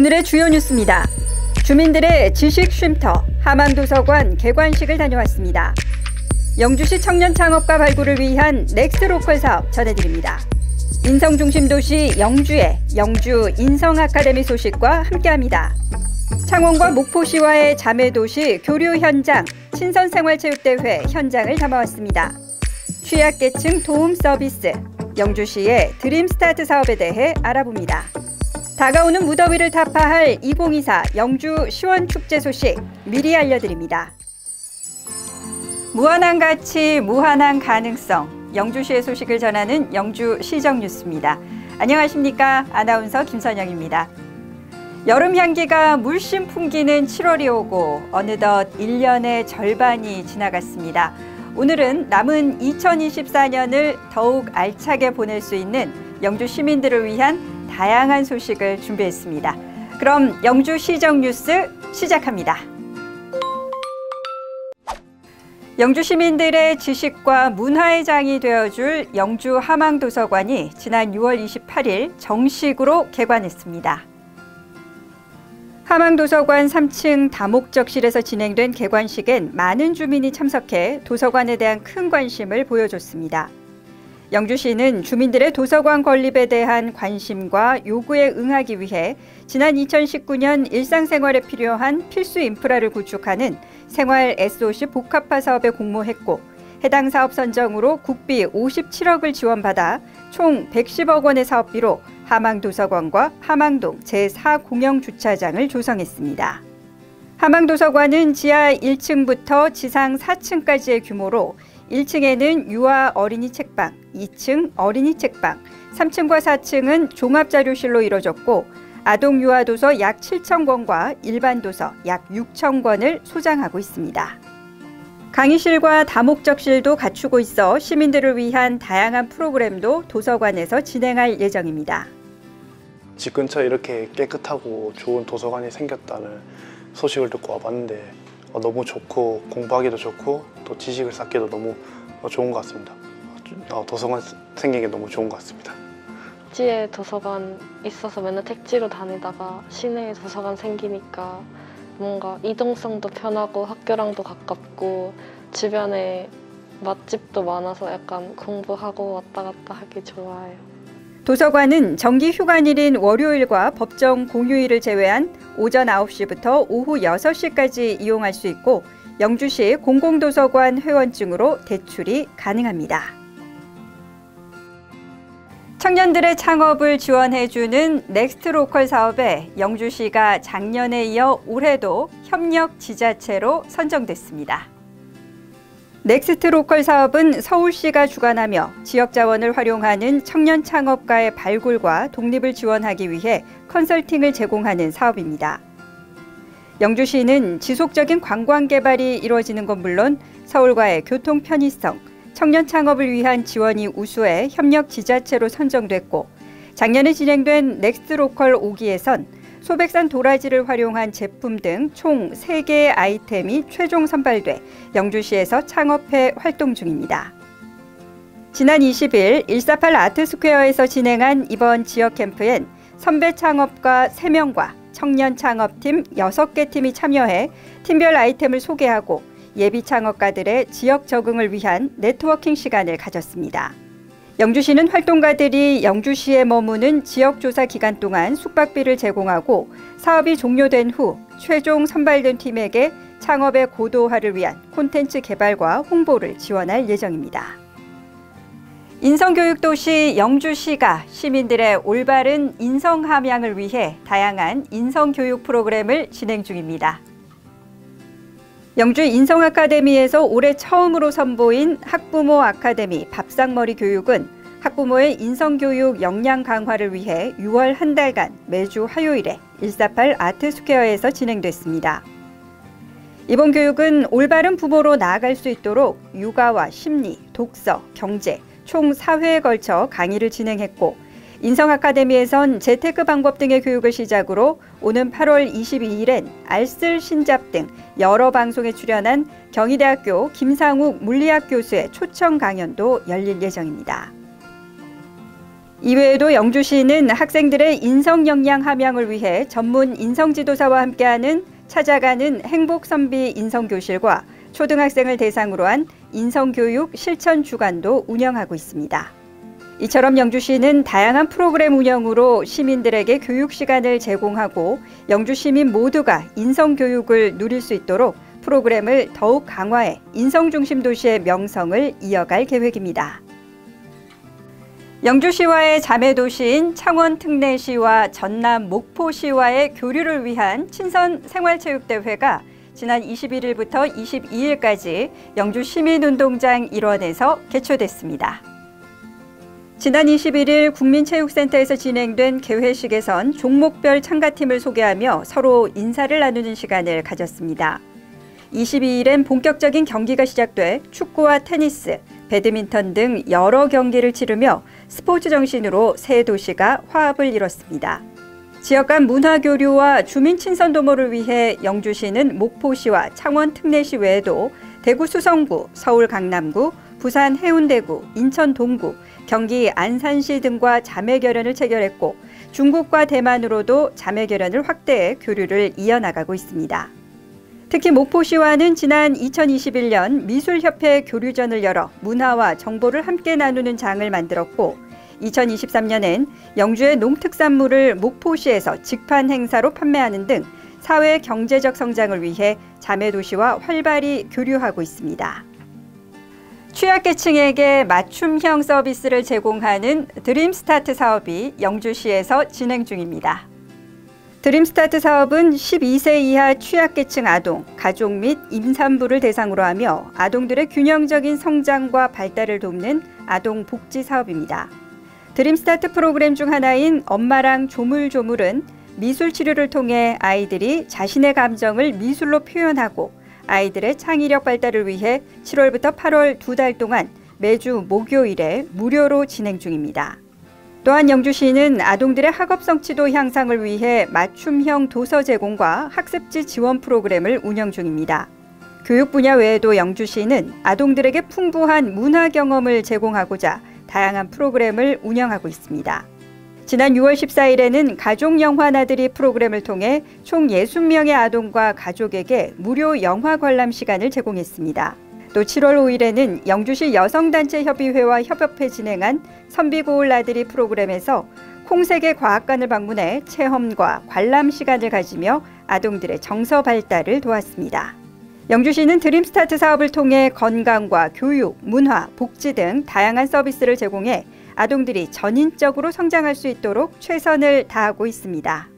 오늘의 주요 뉴스입니다. 주민들의 지식 쉼터 함양도서관 개관식을 다녀왔습니다. 영주시 청년 창업가 발굴을 위한 넥스트로컬 사업 전해드립니다. 인성중심 도시 영주의 영주 인성아카데미 소식과 함께합니다. 창원과 목포시와의 자매도시 교류 현장 친선생활체육대회 현장을 담아왔습니다. 취약계층 도움 서비스 영주시의 드림스타트 사업에 대해 알아봅니다. 다가오는 무더위를 타파할 2024 영주 시원축제 소식 미리 알려드립니다. 무한한 가치, 무한한 가능성, 영주시의 소식을 전하는 영주시정 뉴스입니다. 안녕하십니까? 아나운서 김선영입니다. 여름 향기가 물씬 풍기는 7월이 오고 어느덧 1년의 절반이 지나갔습니다. 오늘은 남은 2024년을 더욱 알차게 보낼 수 있는 영주 시민들을 위한 다양한 소식을 준비했습니다. 그럼 영주시정 뉴스 시작합니다. 영주 시민들의 지식과 문화의 장이 되어줄 영주 함양도서관이 지난 6월 28일 정식으로 개관했습니다. 함양도서관 3층 다목적실에서 진행된 개관식엔 많은 주민이 참석해 도서관에 대한 큰 관심을 보여줬습니다. 영주시는 주민들의 도서관 건립에 대한 관심과 요구에 응하기 위해 지난 2019년 일상생활에 필요한 필수 인프라를 구축하는 생활 SOC 복합화 사업에 공모했고 해당 사업 선정으로 국비 57억을 지원받아 총 110억 원의 사업비로 함양도서관과 함양동 제4공영주차장을 조성했습니다. 함양도서관은 지하 1층부터 지상 4층까지의 규모로 1층에는 유아 어린이 책방, 2층 어린이 책방, 3층과 4층은 종합자료실로 이뤄졌고 아동 유아 도서 약 7천 권과 일반 도서 약 6천 권을 소장하고 있습니다. 강의실과 다목적실도 갖추고 있어 시민들을 위한 다양한 프로그램도 도서관에서 진행할 예정입니다. 집 근처에 이렇게 깨끗하고 좋은 도서관이 생겼다는 소식을 듣고 와봤는데 너무 좋고 공부하기도 좋고 또 지식을 쌓기도 너무 좋은 것 같습니다. 도서관 생긴 게 너무 좋은 것 같습니다. 택지에 도서관 있어서 맨날 택지로 다니다가 시내에 도서관 생기니까 뭔가 이동성도 편하고 학교랑도 가깝고 주변에 맛집도 많아서 약간 공부하고 왔다 갔다 하기 좋아요. 도서관은 정기 휴관일인 월요일과 법정 공휴일을 제외한 오전 9시부터 오후 6시까지 이용할 수 있고 영주시 공공도서관 회원증으로 대출이 가능합니다. 청년들의 창업을 지원해주는 넥스트로컬 사업에 영주시가 작년에 이어 올해도 협력 지자체로 선정됐습니다. 넥스트로컬 사업은 서울시가 주관하며 지역 자원을 활용하는 청년 창업가의 발굴과 독립을 지원하기 위해 컨설팅을 제공하는 사업입니다. 영주시는 지속적인 관광 개발이 이루어지는 건 물론 서울과의 교통 편의성, 청년 창업을 위한 지원이 우수해 협력 지자체로 선정됐고 작년에 진행된 넥스트로컬 5기에선 소백산 도라지를 활용한 제품 등 총 3개의 아이템이 최종 선발돼 영주시에서 창업회 활동 중입니다. 지난 20일 148 아트스퀘어에서 진행한 이번 지역 캠프엔 선배 창업가 3명과 청년 창업팀 6개 팀이 참여해 팀별 아이템을 소개하고 예비 창업가들의 지역 적응을 위한 네트워킹 시간을 가졌습니다. 영주시는 활동가들이 영주시에 머무는 지역조사 기간 동안 숙박비를 제공하고 사업이 종료된 후 최종 선발된 팀에게 창업의 고도화를 위한 콘텐츠 개발과 홍보를 지원할 예정입니다. 인성교육도시 영주시가 시민들의 올바른 인성 함양을 위해 다양한 인성교육 프로그램을 진행 중입니다. 영주 인성아카데미에서 올해 처음으로 선보인 학부모 아카데미 밥상머리 교육은 학부모의 인성교육 역량 강화를 위해 6월 한 달간 매주 화요일에 148 아트스퀘어에서 진행됐습니다. 이번 교육은 올바른 부모로 나아갈 수 있도록 육아와 심리, 독서, 경제, 총 4회에 걸쳐 강의를 진행했고 인성아카데미에선 재테크 방법 등의 교육을 시작으로 오는 8월 22일엔 알쓸 신잡 등 여러 방송에 출연한 경희대학교 김상욱 물리학 교수의 초청 강연도 열릴 예정입니다. 이외에도 영주시는 학생들의 인성 역량 함양을 위해 전문 인성지도사와 함께하는 찾아가는 행복선비 인성교실과 초등학생을 대상으로 한 인성교육 실천 주간도 운영하고 있습니다. 이처럼 영주시는 다양한 프로그램 운영으로 시민들에게 교육 시간을 제공하고 영주 시민 모두가 인성교육을 누릴 수 있도록 프로그램을 더욱 강화해 인성중심 도시의 명성을 이어갈 계획입니다. 영주시와의 자매도시인 창원 특례시와 전남 목포시와의 교류를 위한 친선 생활체육대회가 지난 21일부터 22일까지 영주 시민운동장 일원에서 개최됐습니다. 지난 21일 국민체육센터에서 진행된 개회식에선 종목별 참가팀을 소개하며 서로 인사를 나누는 시간을 가졌습니다. 22일엔 본격적인 경기가 시작돼 축구와 테니스, 배드민턴 등 여러 경기를 치르며 스포츠 정신으로 새 도시가 화합을 이뤘습니다. 지역 간 문화 교류와 주민 친선 도모를 위해 영주시는 목포시와 창원 특례시 외에도 대구 수성구, 서울 강남구, 부산 해운대구, 인천 동구, 경기 안산시 등과 자매 결연을 체결했고 중국과 대만으로도 자매 결연을 확대해 교류를 이어나가고 있습니다. 특히 목포시와는 지난 2021년 미술협회 교류전을 열어 문화와 정보를 함께 나누는 장을 만들었고 2023년엔 영주의 농특산물을 목포시에서 직판 행사로 판매하는 등 사회 경제적 성장을 위해 자매도시와 활발히 교류하고 있습니다. 취약계층에게 맞춤형 서비스를 제공하는 드림스타트 사업이 영주시에서 진행 중입니다. 드림스타트 사업은 12세 이하 취약계층 아동, 가족 및 임산부를 대상으로 하며 아동들의 균형적인 성장과 발달을 돕는 아동 복지 사업입니다. 드림스타트 프로그램 중 하나인 엄마랑 조물조물은 미술 치료를 통해 아이들이 자신의 감정을 미술로 표현하고 아이들의 창의력 발달을 위해 7월부터 8월 2달 동안 매주 목요일에 무료로 진행 중입니다. 또한 영주시는 아동들의 학업 성취도 향상을 위해 맞춤형 도서 제공과 학습지 지원 프로그램을 운영 중입니다. 교육 분야 외에도 영주시는 아동들에게 풍부한 문화 경험을 제공하고자 다양한 프로그램을 운영하고 있습니다. 지난 6월 14일에는 가족영화 나들이 프로그램을 통해 총 60명의 아동과 가족에게 무료 영화 관람 시간을 제공했습니다. 또 7월 5일에는 영주시 여성단체협의회와 협업해 진행한 선비고울 나들이 프로그램에서 콩세계 과학관을 방문해 체험과 관람 시간을 가지며 아동들의 정서 발달을 도왔습니다. 영주시는 드림스타트 사업을 통해 건강과 교육, 문화, 복지 등 다양한 서비스를 제공해 아동들이 전인적으로 성장할 수 있도록 최선을 다하고 있습니다.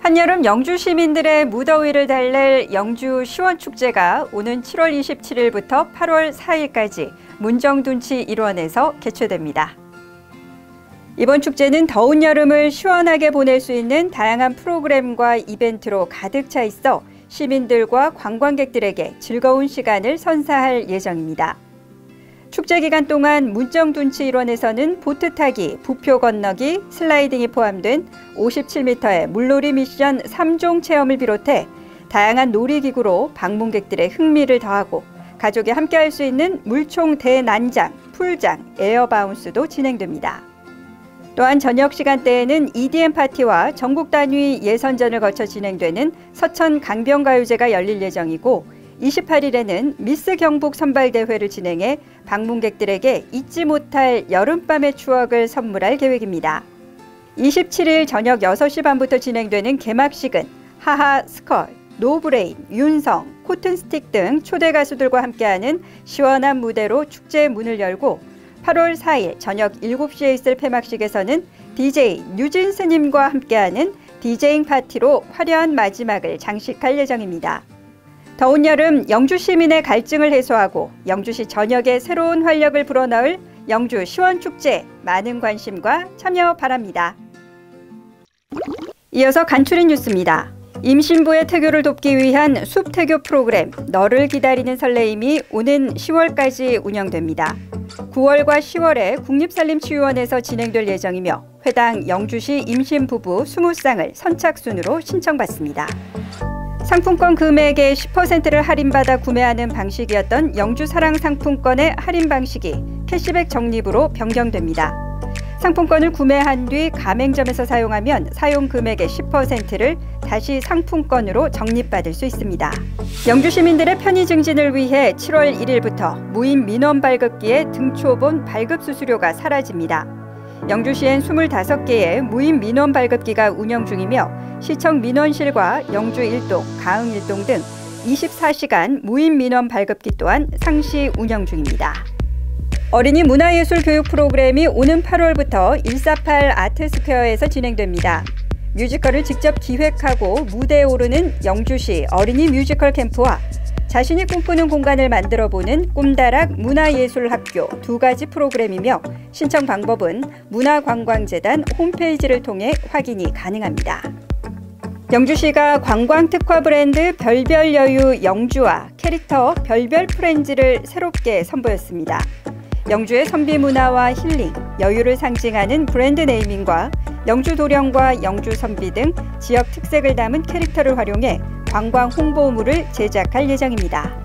한여름 영주 시민들의 무더위를 달랠 영주 시원축제가 오는 7월 27일부터 8월 4일까지 문정둔치 일원에서 개최됩니다. 이번 축제는 더운 여름을 시원하게 보낼 수 있는 다양한 프로그램과 이벤트로 가득 차 있어 시민들과 관광객들에게 즐거운 시간을 선사할 예정입니다. 축제 기간 동안 문정둔치 일원에서는 보트 타기, 부표 건너기, 슬라이딩이 포함된 57m의 물놀이 미션 3종 체험을 비롯해 다양한 놀이기구로 방문객들의 흥미를 더하고 가족이 함께할 수 있는 물총 대난장, 풀장, 에어바운스도 진행됩니다. 또한 저녁 시간대에는 EDM 파티와 전국 단위 예선전을 거쳐 진행되는 서천 강변가요제가 열릴 예정이고 28일에는 미스 경북 선발대회를 진행해 방문객들에게 잊지 못할 여름밤의 추억을 선물할 계획입니다. 27일 저녁 6시 반부터 진행되는 개막식은 하하, 스컬, 노브레인, 윤성, 코튼스틱 등 초대 가수들과 함께하는 시원한 무대로 축제의 문을 열고 8월 4일 저녁 7시에 있을 폐막식에서는 DJ 뉴진스님과 함께하는 디제잉 파티로 화려한 마지막을 장식할 예정입니다. 더운 여름 영주 시민의 갈증을 해소하고 영주시 전역에 새로운 활력을 불어넣을 영주 시원축제 많은 관심과 참여 바랍니다. 이어서 간추린 뉴스입니다. 임신부의 태교를 돕기 위한 숲태교 프로그램 너를 기다리는 설레임이 오는 10월까지 운영됩니다. 9월과 10월에 국립산림치유원에서 진행될 예정이며 회당 영주시 임신부부 20쌍을 선착순으로 신청받습니다. 상품권 금액의 10%를 할인받아 구매하는 방식이었던 영주 사랑 상품권의 할인 방식이 캐시백 적립으로 변경됩니다. 상품권을 구매한 뒤 가맹점에서 사용하면 사용 금액의 10%를 다시 상품권으로 적립받을 수 있습니다. 영주 시민들의 편의 증진을 위해 7월 1일부터 무인 민원 발급기의 등초본 발급 수수료가 사라집니다. 영주시엔 25개의 무인 민원 발급기가 운영 중이며 시청 민원실과 영주 1동, 가흥 1동 등 24시간 무인 민원 발급기 또한 상시 운영 중입니다. 어린이 문화예술 교육 프로그램이 오는 8월부터 148 아트스퀘어에서 진행됩니다. 뮤지컬을 직접 기획하고 무대에 오르는 영주시 어린이 뮤지컬 캠프와 자신이 꿈꾸는 공간을 만들어보는 꿈다락 문화예술학교 두 가지 프로그램이며 신청 방법은 문화관광재단 홈페이지를 통해 확인이 가능합니다. 영주시가 관광 특화 브랜드 별별여유 영주와 캐릭터 별별 프렌즈를 새롭게 선보였습니다. 영주의 선비 문화와 힐링, 여유를 상징하는 브랜드 네이밍과 영주 도령과 영주 선비 등 지역 특색을 담은 캐릭터를 활용해 관광 홍보물을 제작할 예정입니다.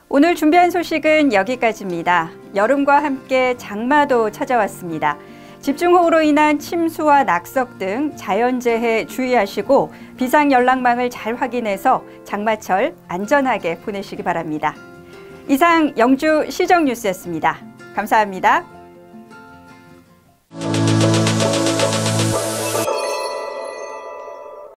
오늘 준비한 소식은 여기까지입니다. 여름과 함께 장마도 찾아왔습니다. 집중호우로 인한 침수와 낙석 등 자연재해 주의하시고 비상연락망을 잘 확인해서 장마철 안전하게 보내시기 바랍니다. 이상 영주 시정뉴스였습니다. 감사합니다.